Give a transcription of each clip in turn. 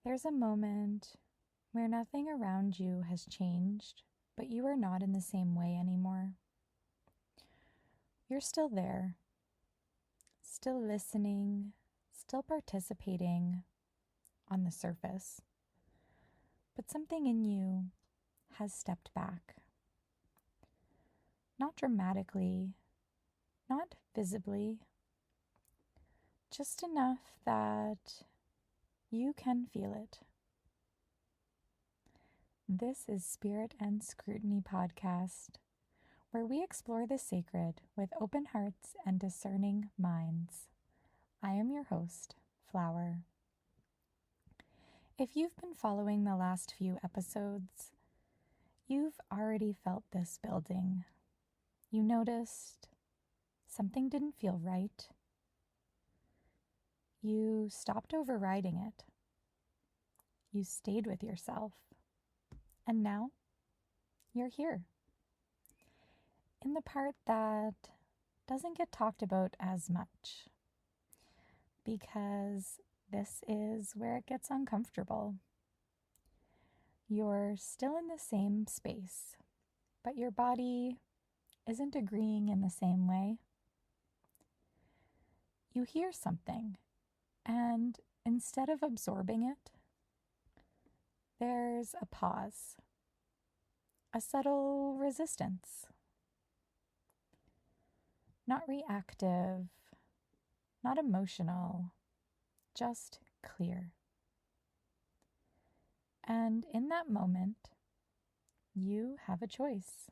There's a moment where nothing around you has changed, but you are not in the same way anymore. You're still there, still listening, still participating on the surface, but something in you has stepped back. Not dramatically, not visibly, just enough that you can feel it. This is Spirit and Scrutiny Podcast, where we explore the sacred with open hearts and discerning minds. I am your host, Flower. If you've been following the last few episodes, you've already felt this building. You noticed something didn't feel right. You stopped overriding it. You stayed with yourself. And now you're here. In the part that doesn't get talked about as much, because this is where it gets uncomfortable. You're still in the same space, but your body isn't agreeing in the same way. You hear something, and instead of absorbing it, there's a pause, a subtle resistance. Not reactive, not emotional, just clear. And in that moment, you have a choice.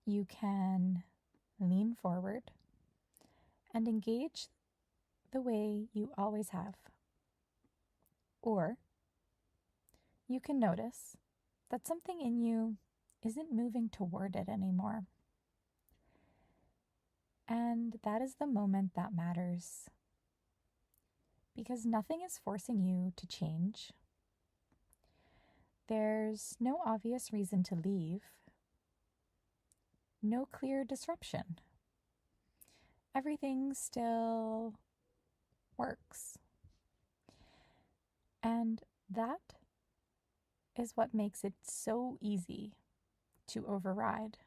You can lean forward and engage the way you always have. Or you can notice that something in you isn't moving toward it anymore. And that is the moment that matters. Because nothing is forcing you to change. There's no obvious reason to leave. No clear disruption. Everything still works. And that is what makes it so easy to override.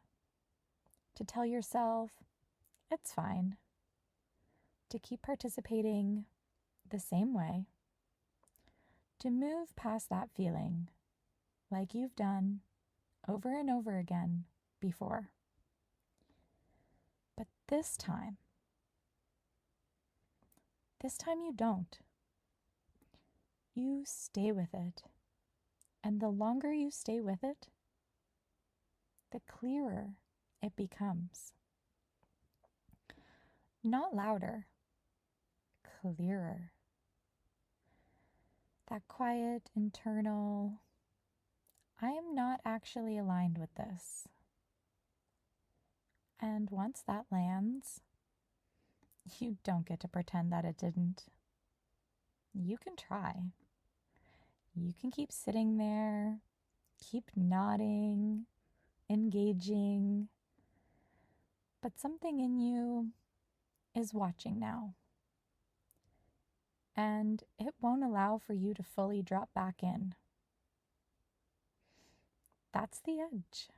To tell yourself, it's fine. To keep participating the same way. To move past that feeling like you've done over and over again before. But this time you don't. You stay with it. And the longer you stay with it, the clearer it becomes. Not louder, clearer. That quiet, internal, I am not actually aligned with this. And once that lands, you don't get to pretend that it didn't. You can try. You can keep sitting there, keep nodding, engaging, but something in you is watching now. And it won't allow for you to fully drop back in. That's the edge.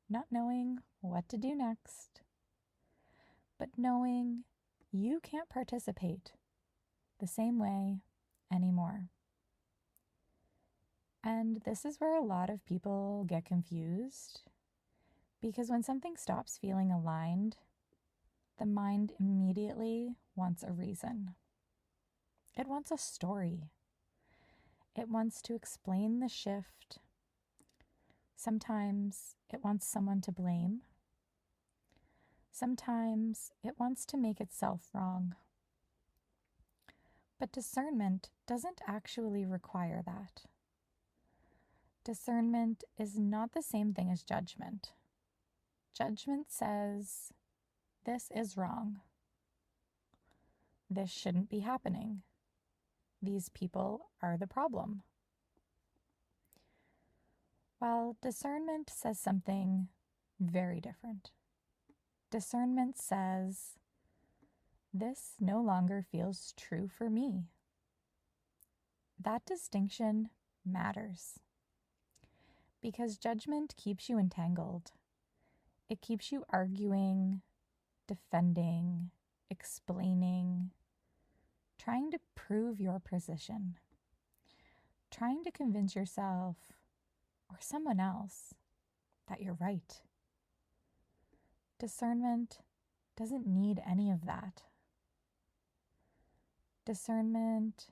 Not knowing what to do next, but knowing you can't participate the same way anymore. And this is where a lot of people get confused, because when something stops feeling aligned, the mind immediately wants a reason. It wants a story. It wants to explain the shift. Sometimes it wants someone to blame. Sometimes it wants to make itself wrong. But discernment doesn't actually require that. Discernment is not the same thing as judgment. Judgment says, this is wrong. This shouldn't be happening. These people are the problem. While discernment says something very different. Discernment says, this no longer feels true for me. that distinction matters because judgment keeps you entangled. It keeps you arguing, defending, explaining, trying to prove your position, trying to convince yourself or someone else that you're right. Discernment doesn't need any of that. Discernment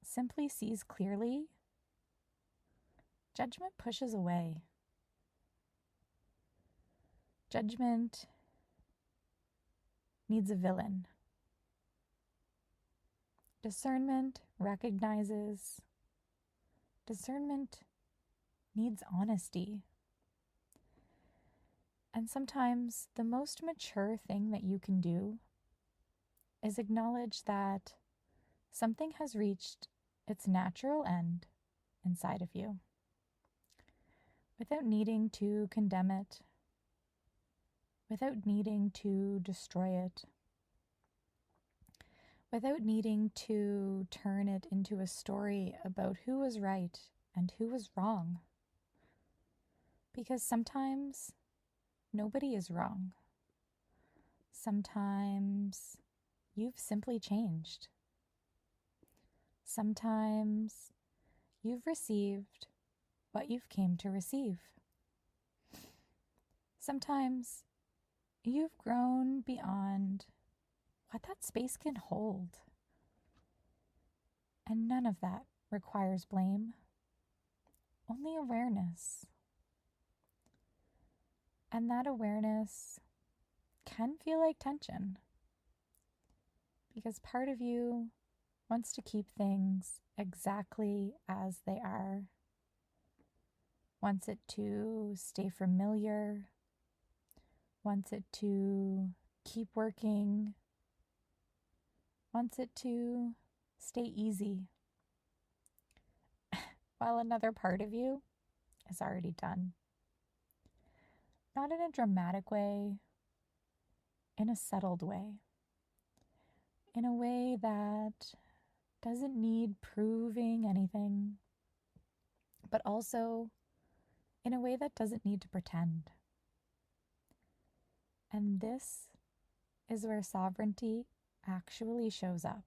simply sees clearly. Judgment pushes away. Judgment needs a villain. Discernment recognizes. Discernment needs honesty. And sometimes the most mature thing that you can do is acknowledge that something has reached its natural end inside of you without needing to condemn it, without needing to destroy it, without needing to turn it into a story about who was right and who was wrong. Because sometimes nobody is wrong. Sometimes you've simply changed. Sometimes you've received what you've came to receive. Sometimes you've grown beyond what that space can hold. And none of that requires blame, only awareness. And that awareness can feel like tension because part of you wants to keep things exactly as they are, wants it to stay familiar, wants it to keep working, wants it to stay easy, while another part of you is already done. Not in a dramatic way, in a settled way, in a way that doesn't need proving anything, but also in a way that doesn't need to pretend. And this is where sovereignty actually shows up.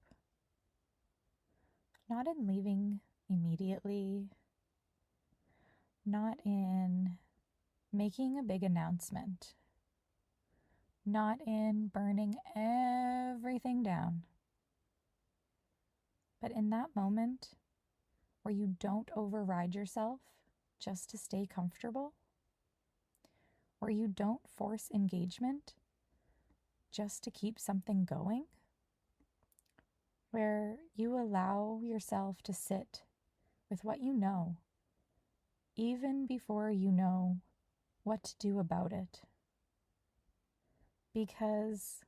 Not in leaving immediately, not in making a big announcement, not in burning everything down, but in that moment where you don't override yourself just to stay comfortable, where you don't force engagement just to keep something going, where you allow yourself to sit with what you know, even before you know what to do about it. Because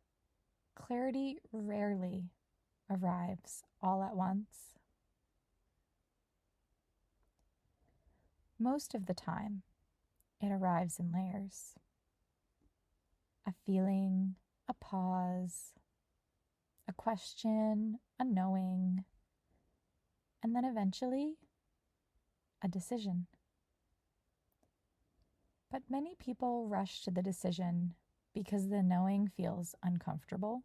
clarity rarely arrives all at once. Most of the time, it arrives in layers. A feeling, a pause, a question, a knowing, and then eventually, a decision. But many people rush to the decision because the knowing feels uncomfortable.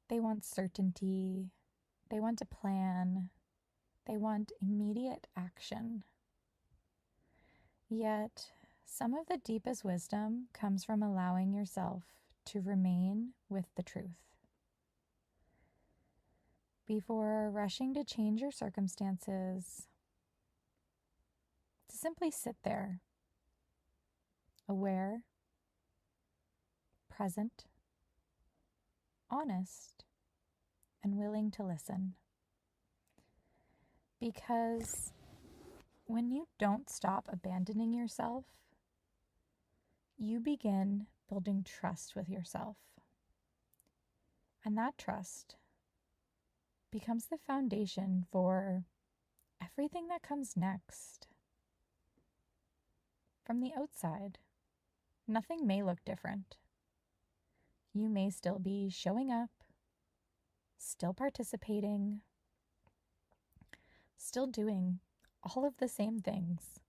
They want certainty, they want a plan, they want immediate action. Yet, some of the deepest wisdom comes from allowing yourself to remain with the truth. Before rushing to change your circumstances, to simply sit there, aware, present, honest, and willing to listen. Because when you don't stop abandoning yourself, you begin building trust with yourself. And that trust becomes the foundation for everything that comes next. From the outside, nothing may look different. You may still be showing up, still participating, still doing all of the same things.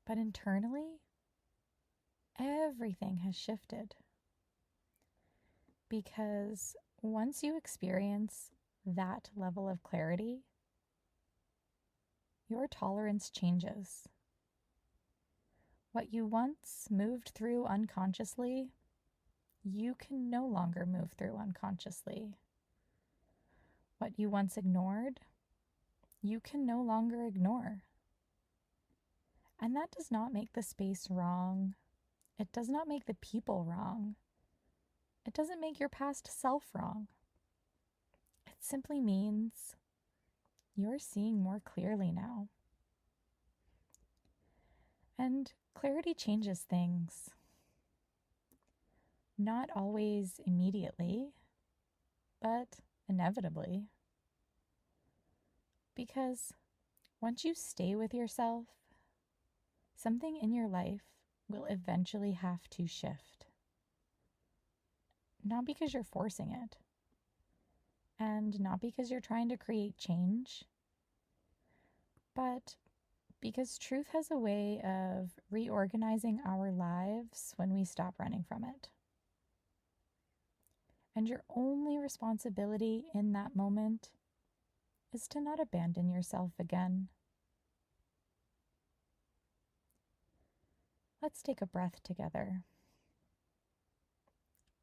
But internally, everything has shifted. Because once you experience that level of clarity, your tolerance changes. What you once moved through unconsciously, you can no longer move through unconsciously. What you once ignored, you can no longer ignore. And that does not make the space wrong. It does not make the people wrong. It doesn't make your past self wrong. It simply means you're seeing more clearly now. And clarity changes things. Not always immediately, but inevitably. Because once you stay with yourself, something in your life will eventually have to shift. Not because you're forcing it, and not because you're trying to create change, but because truth has a way of reorganizing our lives when we stop running from it. And your only responsibility in that moment is to not abandon yourself again. Let's take a breath together.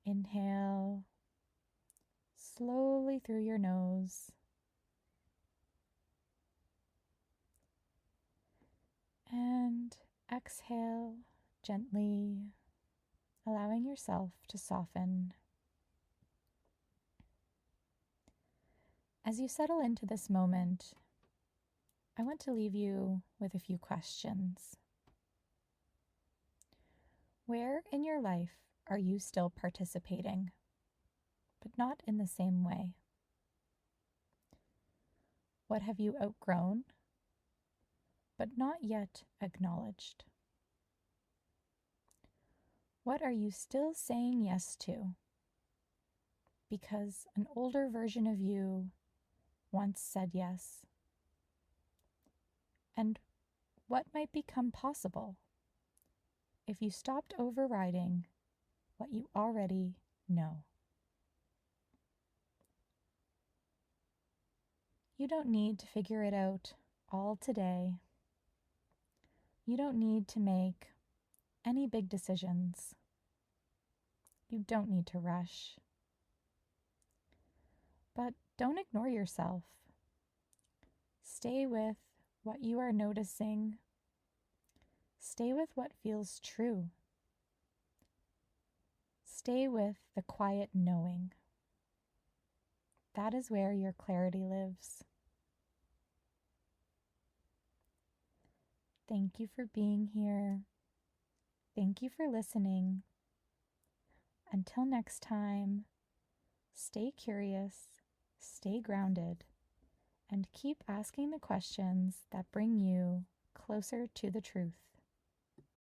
Inhale slowly through your nose. And exhale gently, allowing yourself to soften. As you settle into this moment, I want to leave you with a few questions. Where in your life are you still participating, but not in the same way? What have you outgrown, but not yet acknowledged? What are you still saying yes to? Because an older version of you once said yes. And what might become possible if you stopped overriding what you already know? You don't need to figure it out all today. You don't need to make any big decisions. You don't need to rush. But don't ignore yourself. Stay with what you are noticing. Stay with what feels true. Stay with the quiet knowing. That is where your clarity lives. Thank you for being here. Thank you for listening. Until next time, stay curious, stay grounded, and keep asking the questions that bring you closer to the truth.